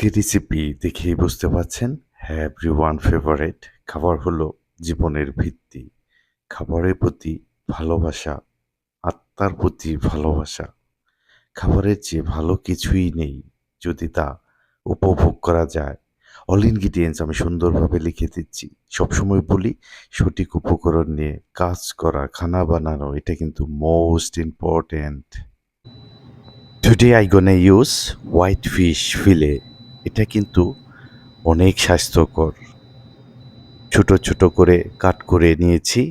আজকের রেসিপি দেখেই বুঝতে পারছেন, হ্যাঁ, এভরিওয়ান ফেভারিট খাবার হলো জীবনের ভিত্তি। খাবারের প্রতি ভালোবাসা, আত্মার প্রতি ভালোবাসা। খাবারের চেয়ে ভালো কিছুই নেই যদি তা উপভোগ করা যায়। অল ইনগ্রিডিয়েন্টস আমি সুন্দরভাবে লিখে দিচ্ছি। সবসময় বলি, সঠিক উপকরণ নিয়ে কাজ করা, খানা বানানো এটা কিন্তু most important. Today I gonna use white fish fillet. এটা কিন্তু অনেক স্বাস্থ্যকর। ছোট ছোট করে কাট করে নিয়েছি।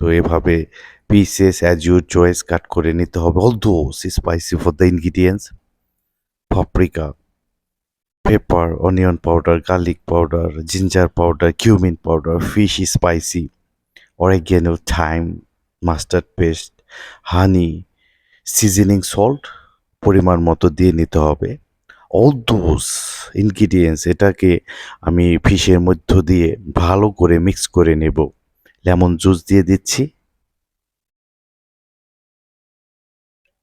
তো এভাবে pieces as your choice cut করে নিতে হবে। Although spicy for the ingredients: paprika, pepper, onion powder, garlic powder, ginger powder, cumin powder, fish spicy, oregano, thyme, mustard paste, honey, seasoning salt পরিমাণ মতো দিয়ে নিতে হবে। অল দোজ ইনগ্রিডিয়েন্টস এটাকে আমি ফিশের মধ্য দিয়ে ভালো করে মিক্স করে নেব। লেমন জুস দিয়ে দিচ্ছি।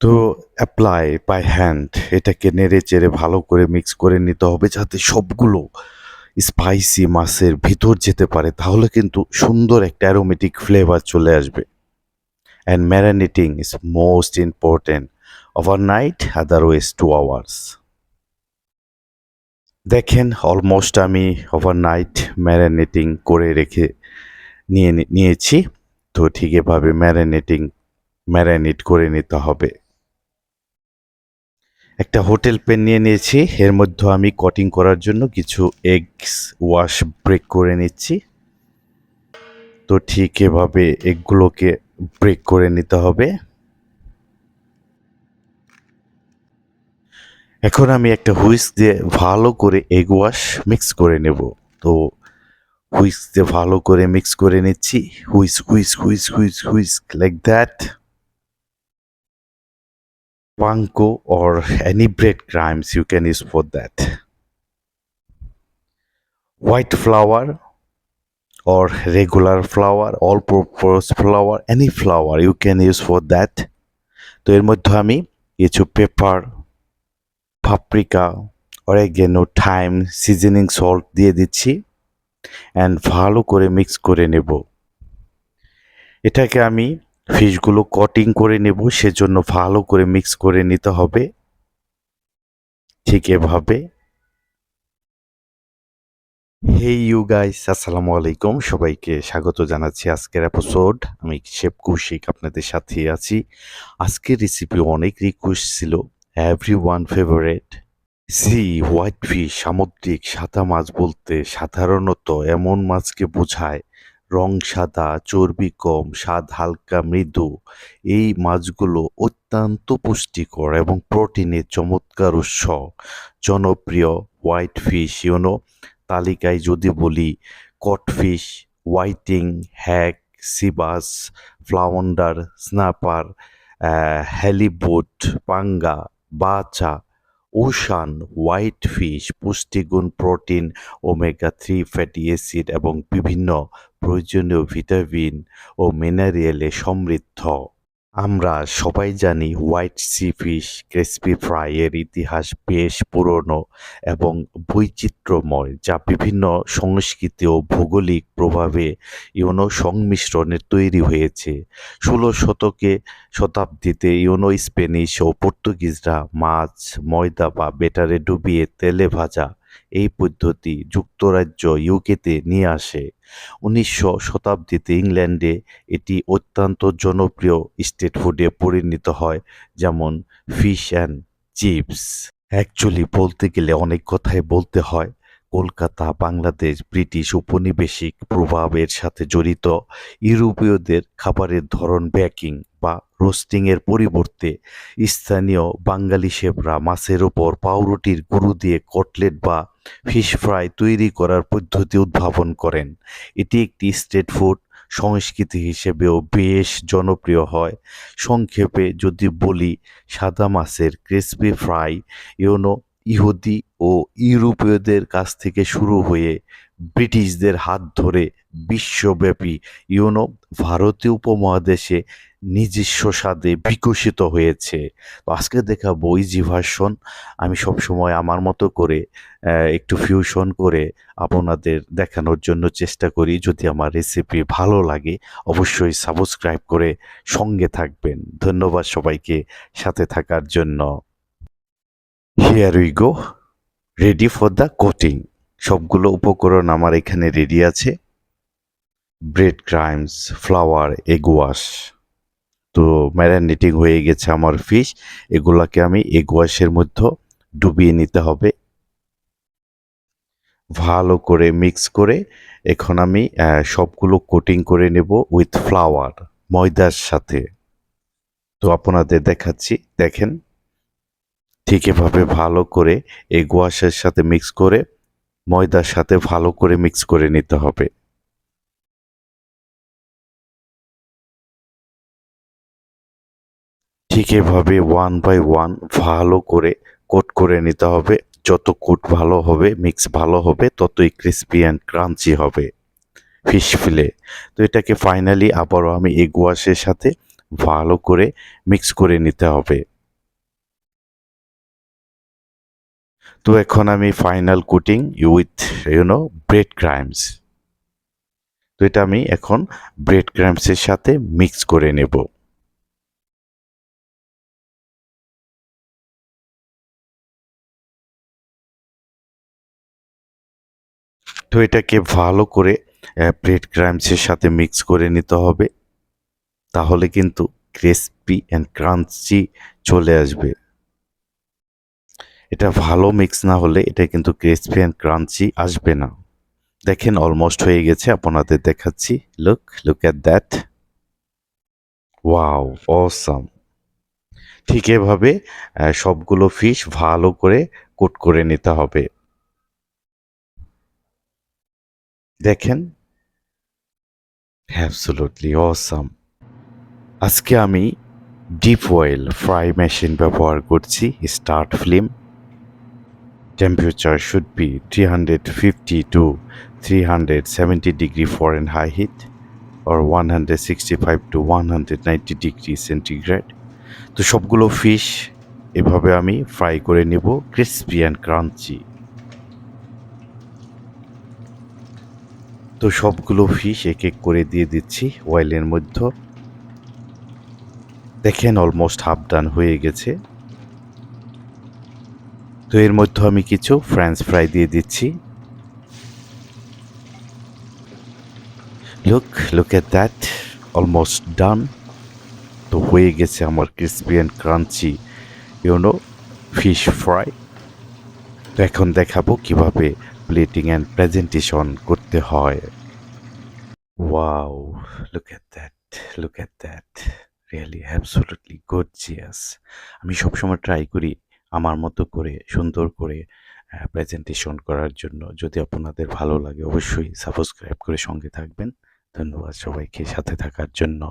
তো অ্যাপ্লাই বাই হ্যান্ড এটাকে নেড়ে চেড়ে ভালো করে মিক্স করে নিতে হবে যাতে সবগুলো স্পাইসি মাছের ভিতর যেতে পারে, তাহলে কিন্তু সুন্দর একটা অ্যারোমেটিক ফ্লেভার চলে আসবে। And marinating is most important, overnight otherwise 2 hours. দেখেন অলমোস্ট আমি ওভারনাইট ম্যারিনেটিং করে রেখে নিয়েছি। তো ঠিক এভাবে ম্যারিনেট করে নিতে হবে। একটা হোটেল পেন নিয়ে নিয়েছি, এর মধ্যে আমি কটিং করার জন্য কিছু এগস ওয়াশ ব্রেক করে নিচ্ছি। তো ঠিক এভাবে এগগুলোকে ব্রেক করে নিতে হবে। এখন আমি একটা হুইস্ক দিয়ে ভালো করে এগ ওয়াশ মিক্স করে নেব। তো হুইস্ক দিয়ে ভালো করে মিক্স করে নিচ্ছি। Whisk whisk whisk whisk whisk like that. Panko or any breadcrumbs you can use for that. White flour or regular flour, all purpose flour, any flour you can use for that. তো এর মধ্যে আমি কিছু paper, paprika, oregano, thyme, seasoning salt দিয়ে দিচ্ছি and ভালো করে mix করে নেব। এটাকে আমি ফিশগুলো কটিং করে নেব, সেজন্য ভালো করে মিক্স করে নিতে হবে ঠিক এভাবে। হেই ইউ গাইস, আসসালামু আলাইকুম। সবাইকে স্বাগত জানাচ্ছি আজকের এপিসোড। আমি শেফ কৌশিক আপনাদের সাথে আছি। আজকের রেসিপি অনেক রিকোয়েস্ট ছিল, এভরিওয়ান ফেভারিট। হোয়াইট ফিশ, সামুদ্রিক সাদা মাছ বলতে সাধারণত এমন মাছকে বোঝায় রং সাদা, চর্বি কম, স্বাদ হালকা মৃদু। এই মাছগুলো অত্যন্ত পুষ্টিকর এবং প্রোটিনের চমৎকার উৎস। জনপ্রিয় হোয়াইট ফিশ তালিকায় যদি বলি: কটফিশ, whitening, hack, sea bass, flounder, snapper, হ্যালিবুট, পাঙ্গা, বাচা, ওশান হোয়াইট ফিশ পুষ্টিগুণ প্রোটিন, ওমেগা 3 ফ্যাটি অ্যাসিড এবং বিভিন্ন প্রয়োজনীয় ভিটামিন ও মিনারেলে সমৃদ্ধ। আমরা সবাই জানি white C fish crispy fry এর ইতিহাস বেশ পুরনো এবং বৈচিত্র্যময়, যা বিভিন্ন সংস্কৃতি ও ভৌগোলিক প্রভাবে সংমিশ্রণে তৈরি হয়েছে। 16 শতাব্দীতে স্প্যানিশ ও পর্তুগিজরা মাছ ময়দা বা বেটারে ডুবিয়ে তেলে ভাজা এই পদ্ধতি যুক্তরাজ্য ইউকেতে নিয়ে আসে। 19 শতাব্দীতে ইংল্যান্ডে এটি অত্যন্ত জনপ্রিয় স্ট্রিট ফুডে পরিণত হয়, যেমন ফিশ অ্যান্ড চিপস। অ্যাকচুয়ালি বলতে গেলে অনেক কথাই বলতে হয়। কলকাতা, বাংলাদেশ, ব্রিটিশ উপনিবেশিক প্রভাবের সাথে জড়িত ইউরোপীয়দের খাবারের ধরন বেকিং বা রোস্টিংয়ের পরিবর্তে স্থানীয় বাঙালি শেফরা মাছের ওপর পাউরুটির গুঁড়ো দিয়ে কটলেট বা ফিশ ফ্রাই তৈরি করার পদ্ধতি উদ্ভাবন করেন। এটি একটি স্ট্রিট ফুড সংস্কৃতি হিসেবেও বেশ জনপ্রিয় হয়। সংক্ষেপে যদি বলি, সাদা মাছের ক্রিসপি ফ্রাই ইহুদি ও ইউরোপীয়দের কাছ থেকে শুরু হয়ে ব্রিটিশদের হাত ধরে বিশ্বব্যাপী ইউনো ভারতীয় উপমহাদেশে নিজস্ব স্বাদে বিকশিত হয়েছে। তো আজকে দেখাবো ইজি ভার্সন। আমি সবসময় আমার মতো করে একটু ফিউশন করে আপনাদের দেখানোর জন্য চেষ্টা করি। যদি আমার রেসিপি ভালো লাগে অবশ্যই সাবস্ক্রাইব করে সঙ্গে থাকবেন। ধন্যবাদ সবাইকে সাথে থাকার জন্য। Here we go, ready for the coating. সবগুলো উপকরণ আমার এখানে রেডি আছে। Bread crumbs, flower, egg wash. তো ম্যারিনেটিং হয়ে গেছে আমার ফিশ। এগুলাকে আমি এগ ওয়াশের মধ্যে ডুবিয়ে নিতে হবে। ভালো করে মিক্স করে এখন আমি সবগুলো কোটিং করে নেব উইথ ফ্লাওয়ার, ময়দার সাথে। তো আপনাদের দেখাচ্ছি, দেখেন। ঠিক এভাবে ভালো করে এগ ওয়াশের সাথে মিক্স করে ময়দার সাথে ভালো করে মিক্স করে নিতে হবে। ঠিক এভাবে ওয়ান বাই ওয়ান ভালো করে কোট করে নিতে হবে। যত কোট ভালো হবে, মিক্স ভালো হবে, ততই ক্রিস্পি অ্যান্ড ক্রাঞ্চি হবে ফিশ ফিলে। তো এটাকে ফাইনালি আবারও আমি এগ ওয়াশের সাথে ভালো করে মিক্স করে নিতে হবে। তো এখন আমি final coating with bread crumbs. তো এটা আমি এখন ব্রেড ক্রাম্বসের সাথে মিক্স করে নেব। তো এটাকে ভালো করে ব্রেড ক্রাম্বসের সাথে মিক্স করে নিতে হবে। তাহলে কিন্তু ক্রিস্পি অ্যান্ড ক্রাঞ্চি চলে আসবে। এটা ভালো মিক্স না হলে এটা কিন্তু ক্রিস্পি অ্যান্ড ক্রাঞ্চি আসবে না। দেখেন অলমোস্ট হয়ে গেছে, আপনাদের দেখাচ্ছি। Look at that. Wow, awesome. ঠিক এভাবে সবগুলো ফিশ ভালো করে কোট করে নিতে হবে। দেখেন, অ্যাবসোলুটলি অসাম। আজকে আমি ডিপ অয়েল ফ্রাই মেশিন ব্যবহার করছি। Start flame, temperature should be 350 to 370 degree Fahrenheit or 165 to 190 degree centigrade। তো সবগুলো ফিশ এভাবে আমি ফ্রাই করে নেব ক্রিস্পি অ্যান্ড ক্রাঞ্চি। তো সবগুলো ফিশ এক এক করে দিয়ে দিচ্ছি অয়েলের মধ্যে। দেখেন অলমোস্ট হাফ ডান হয়ে গেছে। তো এর মধ্যে আমি কিছু ফ্রেঞ্চ ফ্রাই দিয়ে দিচ্ছি। Look at that, almost done. তো হয়ে গেছে আমার crispy and crunchy fish fry. তো এখন দেখাবো কিভাবে প্লেটিং অ্যান্ড প্রেজেন্টেশন করতে হয়। Wow, look at that, look at that, really absolutely gorgeous. আমি সবসময় ট্রাই করি আমার মতো করে সুন্দর করে প্রেজেন্টেশন করার জন্য। যদি আপনাদের ভালো লাগে অবশ্যই সাবস্ক্রাইব করে সঙ্গে থাকবেন। ধন্যবাদ সবাইকে সাথে থাকার জন্য।